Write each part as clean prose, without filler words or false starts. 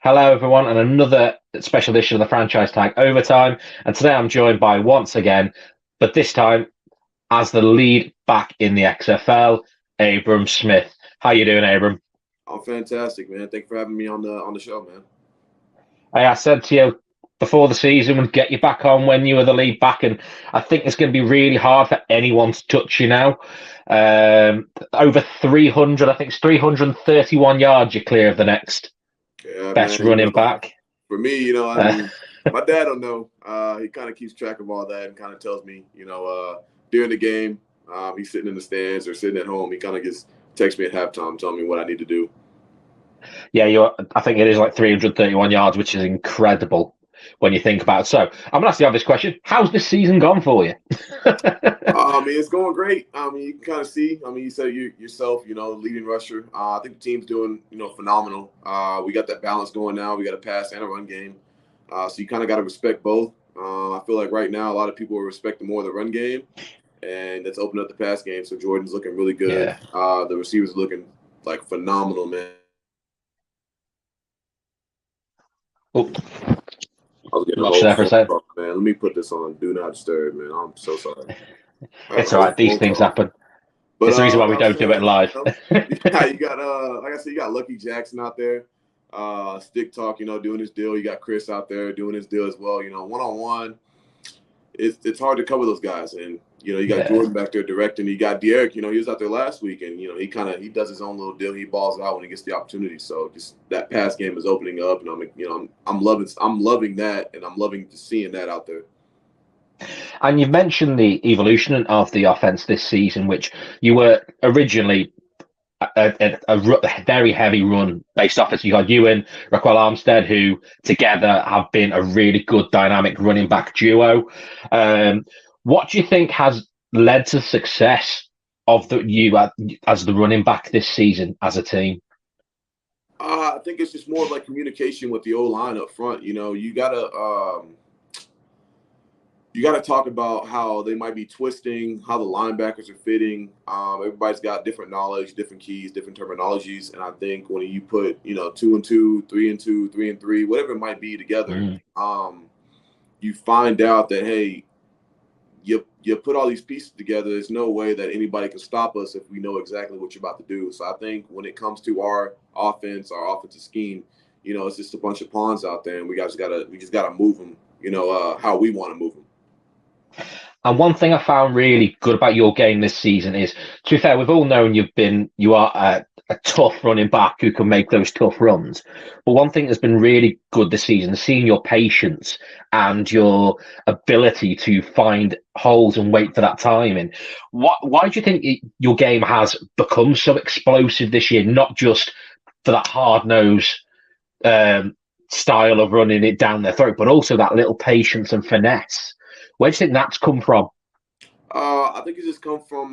Hello, everyone, and another special edition of the franchise tag Overtime. And today I'm joined by once again, but this time as the lead back in the XFL, Abram Smith. How you doing, Abram? I'm fantastic, man. Thank you for having me on the show, man. I said to you before the season would get you back on when you were the lead back, and I think it's going to be really hard for anyone to touch you now. Over 300, I think it's 331 yards you're clear of the next Yeah, best man. running back. For me, I Uh, mean, my dad don't know. He kind of keeps track of all that and kind of tells me, during the game, he's sitting in the stands or sitting at home. He kind of just texts me at halftime, telling me what I need to do. Yeah, I think it is like 331 yards, which is incredible when you think about it. So I'm going to ask you this question. How's this season gone for you? I mean, it's going great. I mean, you can kind of see. I mean, you said you yourself, leading rusher. I think the team's doing, phenomenal. We got that balance going now. We got a pass and a run game. So you kind of got to respect both. I feel like right now a lot of people are respecting more the run game, and that's opened up the pass game. So Jordan's looking really good. Yeah. The receivers looking like phenomenal, man. Oh, I was getting a lost you whole there for a phone second. call, man. Let me put this on Do Not Disturb, man. I'm so sorry. I got a It's all whole right. These phone things call. happen. But It's the reason why like we I was don't do it saying, live. yeah, you got like I said, you got Lucky Jackson out there, Stick Talk, doing his deal. You got Chris out there doing his deal as well. One on one, it's hard to cover those guys, and you got Yeah. Jordan back there directing. You got Derek. He was out there last week, and he does his own little deal. He balls out when he gets the opportunity. So just that pass game is opening up, and I'm loving that, and I'm loving seeing that out there. And you've mentioned the evolution of the offense this season, which you were originally a very heavy run based offense. You got you and Raquel Armstead, who together have been a really good dynamic running back duo. Um, what do you think has led to success of as the running back this season as a team? I think it's just more of like communication with the O line up front. You gotta talk about how they might be twisting, how the linebackers are fitting. Everybody's got different knowledge, different keys, different terminologies, and I think when you put two and two, three and two, three and three, whatever it might be together, Mm, you find out that hey, you put all these pieces together. There's no way that anybody can stop us if we know exactly what you're about to do. So I think when it comes to our offense, our offensive scheme, it's just a bunch of pawns out there, and we just gotta move them. How we want to move them. And one thing I found really good about your game this season is, to be fair, we've all known you are a tough running back who can make those tough runs. But one thing that's been really good this season is seeing your patience and your ability to find holes and wait for that timing. Why do you think your game has become so explosive this year? Not just for that hard nose style of running it down their throat, but also that little patience and finesse. Where do you think that's come from? I think it's just come from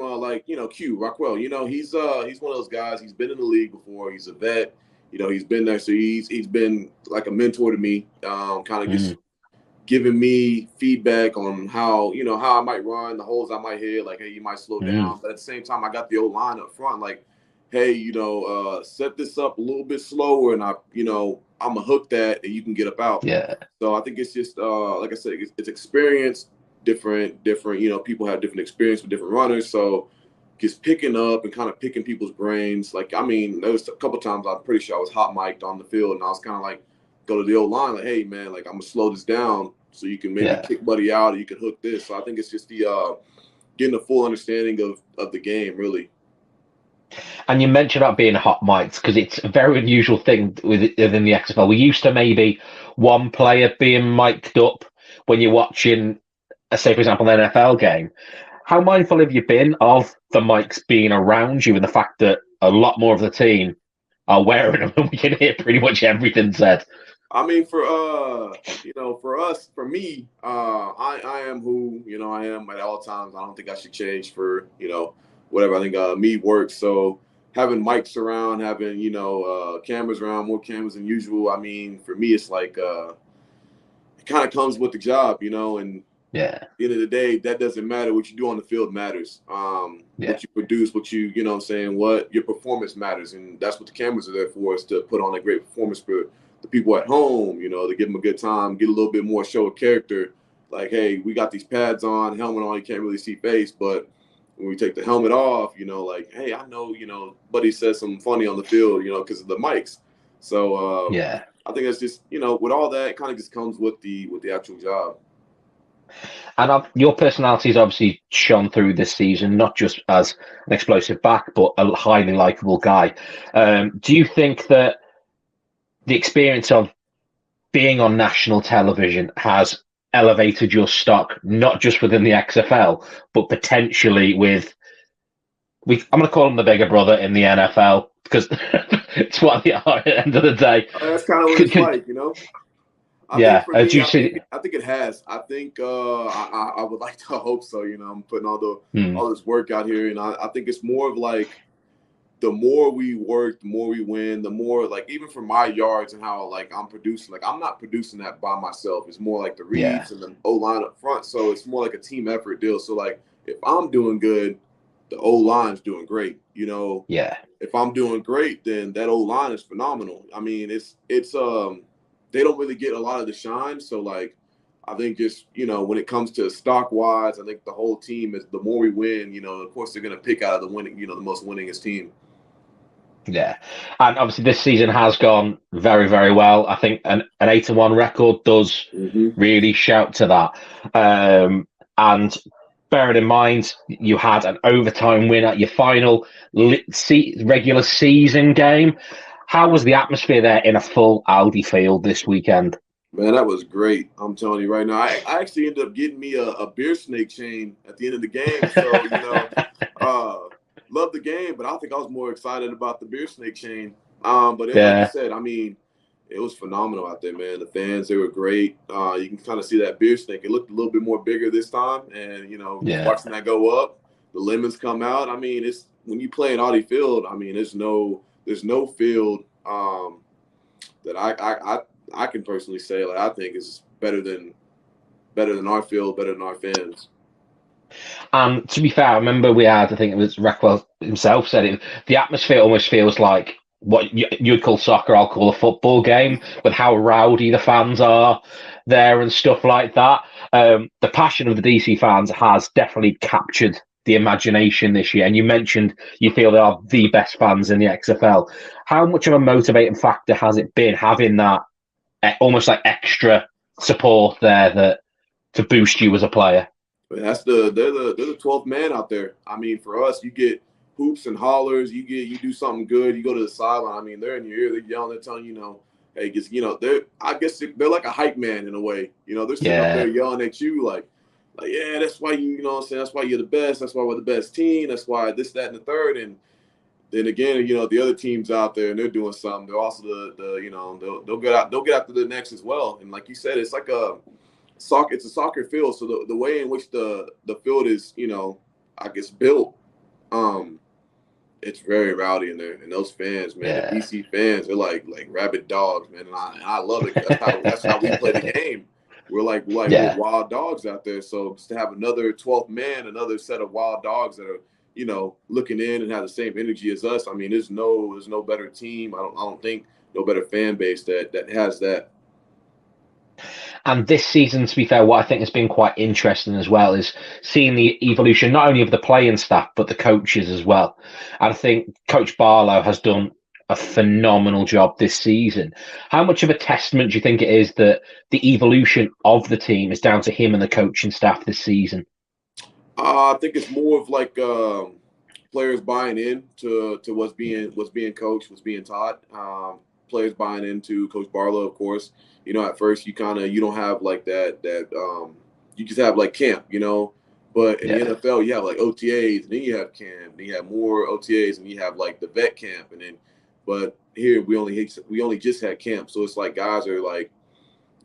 Q Rockwell. He's one of those guys. He's been in the league before. He's a vet. He's been there, so he's been like a mentor to me. Kind of just Mm, giving me feedback on how I might run, the holes I might hit. Like, hey, you might slow mm, down. But at the same time, I got the old line up front. Like, hey, set this up a little bit slower, and I'm gonna hook that, and you can get up out. yeah. So I think it's just like I said, it's experience. Different. People have different experience with different runners. So just picking up and kind of picking people's brains. Like, I mean, there was a couple times I'm pretty sure I was hot mic'd on the field, and I was kind of like, go to the old line, like, hey man, like I'm gonna slow this down so you can maybe Yeah. kick Buddy out, or you can hook this. So I think it's just the getting a full understanding of the game, really. And you mentioned about being hot mics because it's a very unusual thing within the XFL. We used to maybe one player being mic'd up when you're watching, say, for example, an NFL game. How mindful have you been of the mics being around you and the fact that a lot more of the team are wearing them and we can hear pretty much everything said? I mean, for us, for me, I am who I am at all times. I don't think I should change for whatever. I think me works. So having mics around, having cameras around, more cameras than usual. I mean, for me, it's like it kind of comes with the job, and Yeah, the end of the day, that doesn't matter. What you do on the field matters. yeah, What you produce, what I'm saying, what your performance matters. And that's what the cameras are there for, is to put on a great performance for the people at home, to give them a good time, get a little bit more show of character. Like, hey, we got these pads on, helmet on, you can't really see face, but when we take the helmet off, like, hey, I know, Buddy says something funny on the field, because of the mics. So Yeah. I think it's just, with all that, it kind of just comes with the actual job. And your personality has obviously shone through this season, not just as an explosive back, but a highly likable guy. Do you think that the experience of being on national television has elevated your stock, not just within the XFL, but potentially with, I'm going to call him the bigger brother in the NFL, because it's what they are at the end of the day. That's kind of what it's like, I think for me, I think it has. I think I would like to hope so. I'm putting all this work out here, and I think it's more of like the more we work, the more we win, the more like even for my yards and how like I'm producing. Like I'm not producing that by myself. It's more like the reads and the O line up front. So it's more like a team effort deal. So like if I'm doing good, the O line's doing great. Yeah. If I'm doing great, then that O line is phenomenal. I mean, it's they don't really get a lot of the shine. So, like, I think just, when it comes to stock-wise, I think the whole team is the more we win, of course, they're going to pick out of the winning, the most winningest team. Yeah. And obviously this season has gone very, very well. I think an 8-1 record does really shout to that. And bearing in mind, you had an overtime win at your final regular season game. How was the atmosphere there in a full Aldi field this weekend? Man, that was great. I'm telling you right now. I actually ended up getting me a beer snake chain at the end of the game. So, love the game, but I think I was more excited about the beer snake chain. But like you said, I mean, it was phenomenal out there, man. The fans, they were great. You can kind of see that beer snake. It looked a little bit more bigger this time. And, watching that go up, the lemons come out. I mean, it's when you play in Audi Field, I mean, there's no field that I can personally say like I think is better than our field, better than our fans. To be fair, I remember I think it was Rockwell himself said it. The atmosphere almost feels like what you'd call soccer, I'll call a football game, with how rowdy the fans are there and stuff like that. The passion of the DC fans has definitely captured the imagination this year. And you mentioned you feel they are the best fans in the XFL. How much of a motivating factor has it been having that almost like extra support there to boost you as a player? They're the 12th man out there. I mean, for us, you get hoops and hollers. You do something good. You go to the sideline. I mean, they're in your ear. They're yelling. They're telling you, hey, just they're like a hype man in a way. They're sitting up there yelling at you like, yeah, that's why that's why you're the best. That's why we're the best team. That's why this, that, and the third. And then again, the other teams out there and they're doing something. They're also they'll get out to the next as well. And like you said, it's like it's a soccer field. So the way in which the field is, I guess built, it's very rowdy in there. And those fans, man, the DC fans, they're like rabid dogs, man. And I love it. That's how we play the game. We're we're wild dogs out there. So just to have another 12th man, another set of wild dogs that are, looking in and have the same energy as us. I mean, there's no better team. I don't think no better fan base that has that. And this season, to be fair, what I think has been quite interesting as well is seeing the evolution not only of the playing staff but the coaches as well. And I think Coach Barlow has done a phenomenal job this season. How much of a testament do you think it is that the evolution of the team is down to him and the coaching staff this season? I think it's more of like players buying in to what's being coached, what's being taught. Players buying into Coach Barlow, of course. At first you don't have like that you just have like camp, but in the NFL you have like OTAs, and then you have camp, then you have more OTAs, and you have like the vet camp, and then but here we only just had camp, so it's like guys are like,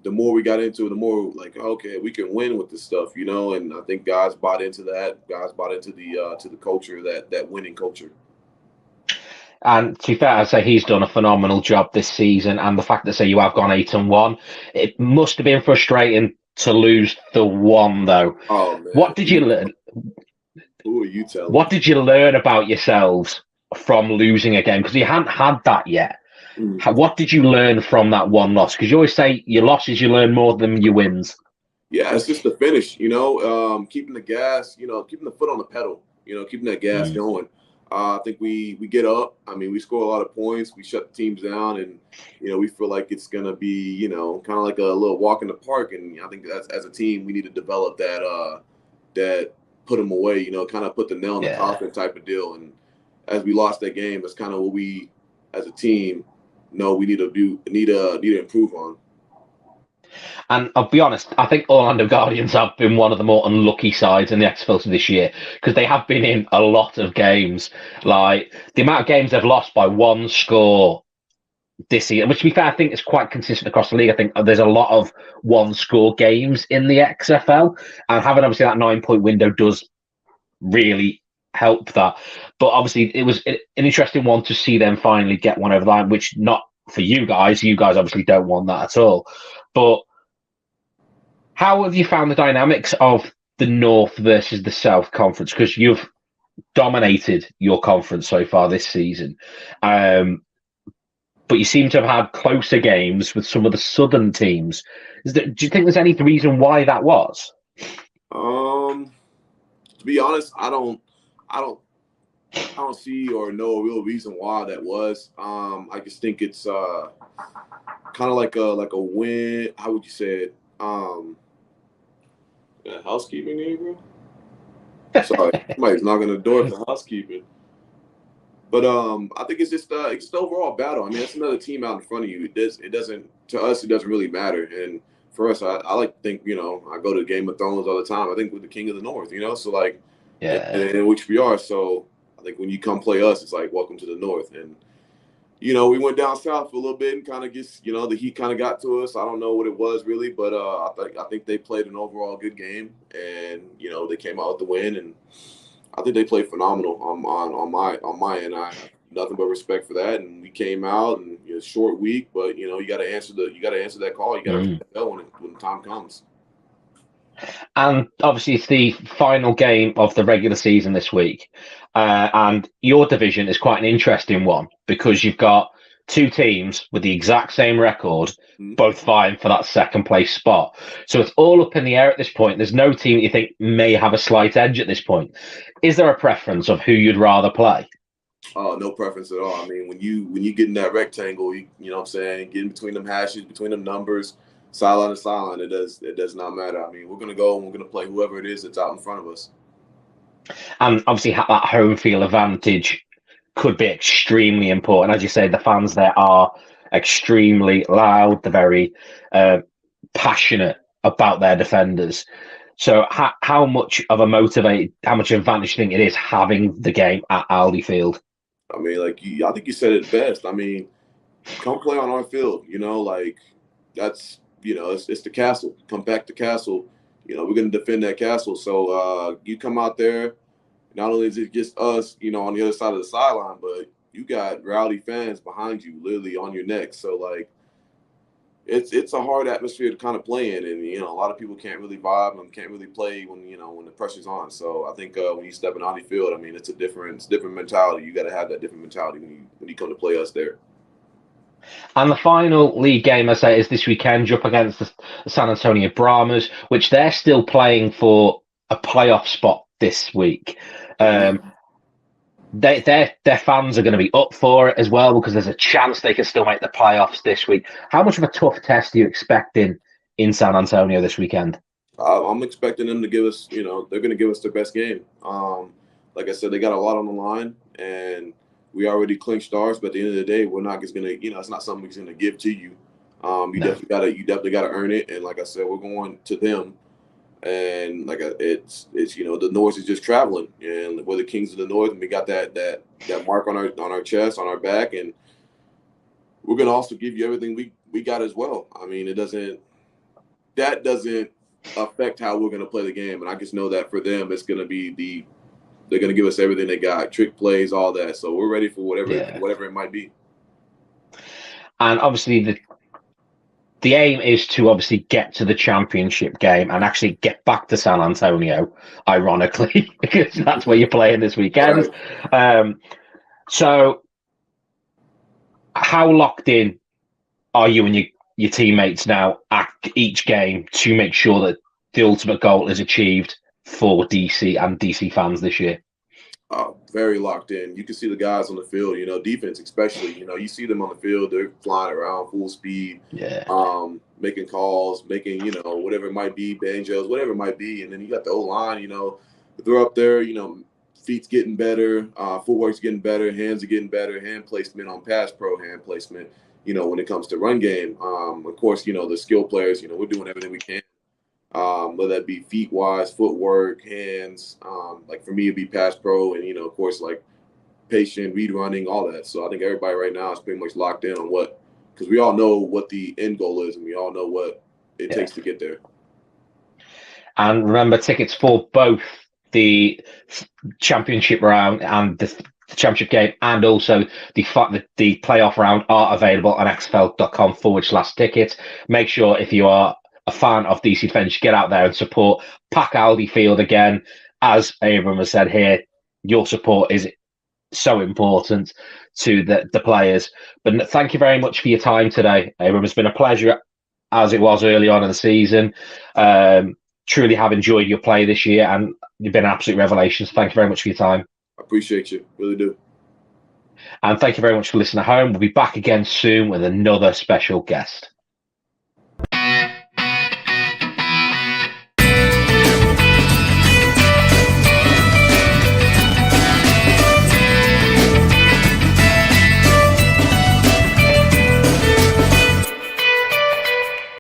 the more we got into it, the more like, okay, we can win with this stuff, and I think guys bought into that. Guys bought into the culture, that winning culture. And to be fair, I'd say he's done a phenomenal job this season. And the fact that, say, you have gone 8-1, it must have been frustrating to lose the one, though. Oh, man. What did you learn? Who are you telling? What did you learn about yourselves from losing a game? Because you hadn't had that yet. What did you learn from that one loss? Because you always say your losses you learn more than your wins. Yeah, it's just the finish, keeping the gas, keeping the foot on the pedal, keeping that gas going. I think we get up. I mean, we score a lot of points. We shut the teams down, and we feel like it's gonna be, kind of like a little walk in the park. And I think as a team, we need to develop that put them away, kind of put the nail in the coffin type of deal. And as we lost that game, that's kind of what we, as a team, know we need to improve on. And I'll be honest, I think Orlando Guardians have been one of the more unlucky sides in the XFL this year because they have been in a lot of games. Like the amount of games they've lost by one score this year, which to be fair, I think is quite consistent across the league. I think there's a lot of one score games in the XFL, and having obviously that 9-point window does really help that. But obviously, it was an interesting one to see them finally get one over the line, which not for you guys. You guys obviously don't want that at all. But how have you found the dynamics of the North versus the South Conference? Because you've dominated your conference so far this season. But you seem to have had closer games with some of the Southern teams. Do you think there's any reason why that was? To be honest, I don't see or know a real reason why that was. I just think it's kind of like a win. How would you say it? Housekeeping here, bro. Sorry, somebody's knocking the door for housekeeping. But I think it's just the overall battle. I mean, it's another team out in front of you. It doesn't to us. It doesn't really matter. And for us, I like to think, I go to Game of Thrones all the time. I think we're the King of the North, so like, and which we are. So I think when you come play us, it's like welcome to the North. And we went down south for a little bit and kind of just, the heat kind of got to us. I don't know what it was really, but I think they played an overall good game, and they came out with the win, and I think they played phenomenal on my end. I have nothing but respect for that, and we came out and short week, but you got to answer that call. You got to ring that bell when the time comes. And obviously, it's the final game of the regular season this week. And your division is quite an interesting one because you've got two teams with the exact same record, both vying for that second place spot. So it's all up in the air at this point. There's no team that you think may have a slight edge at this point. Is there a preference of who you'd rather play? Oh, no preference at all. I mean, when you get in that rectangle, you know what I'm saying, get in between them hashes, between them numbers, sideline to sideline, it does not matter. I mean, we're going to go and we're going to play whoever it is that's out in front of us. And obviously, that home field advantage could be extremely important. As you say, the fans there are extremely loud. They're very passionate about their defenders. So how much of how much advantage do you think it is having the game at Aldi Field? I mean, I think you said it best. I mean, come play on our field, like that's, it's the castle. Come back to castle. We're going to defend that castle. So you come out there, not only is it just us, on the other side of the sideline, but you got rowdy fans behind you, literally on your neck. So, like, it's a hard atmosphere to kind of play in. And, a lot of people can't really vibe and can't really play when the pressure's on. So I think when you step in on the field, I mean, it's different mentality. You got to have that different mentality when you come to play us there. And the final league game, I say, is this weekend. You're up against the San Antonio Brahmas, which they're still playing for a playoff spot this week. Their fans are going to be up for it as well because there's a chance they can still make the playoffs this week. How much of a tough test are you expecting in San Antonio this weekend? I'm expecting them to give us, they're going to give us their best game. Like I said, they got a lot on the line, and we already clinched ours. But at the end of the day, we're not just going to, it's not something we're going to give to you. You definitely got to earn it. And like I said, we're going to them. And like it's the North is just traveling, and we're the kings of the North, and we got that mark on our chest, on our back, and we're gonna also give you everything we got as well. I mean, that doesn't affect how we're gonna play the game, and I just know that for them, it's gonna be they're gonna give us everything they got, trick plays, all that. So we're ready for whatever it might be. And obviously the aim is to obviously get to the championship game and actually get back to San Antonio, ironically, because that's where you're playing this weekend. Right. So How locked in are you and your teammates now at each game to make sure that the ultimate goal is achieved for DC and DC fans this year? Very locked in. You can see the guys on the field, defense especially. You see them on the field, they're flying around full speed, Yeah. making calls, making, whatever it might be, banjos, whatever it might be. And then you got the O-line, they're up there, feet's getting better, footwork's getting better, hands are getting better, hand placement on pass pro, hand placement, when it comes to run game. Of course, the skill players, we're doing everything we can. Whether that be feet wise, footwork, hands. Like for me, it'd be pass pro, and of course, like patient, read running, all that. So I think everybody right now is pretty much locked in on because we all know what the end goal is, and we all know what it takes to get there. And remember, tickets for both the championship round and the championship game, and also the playoff round are available on xfl.com/tickets. Make sure if you are a fan of DC Defence, get out there and support. Pack Aldi Field again. As Abram has said here, your support is so important to the players. But thank you very much for your time today, Abram. It's been a pleasure, as it was early on in the season. Truly have enjoyed your play this year, and you've been an absolute revelation. So thank you very much for your time. I appreciate you. Really do. And thank you very much for listening at home. We'll be back again soon with another special guest.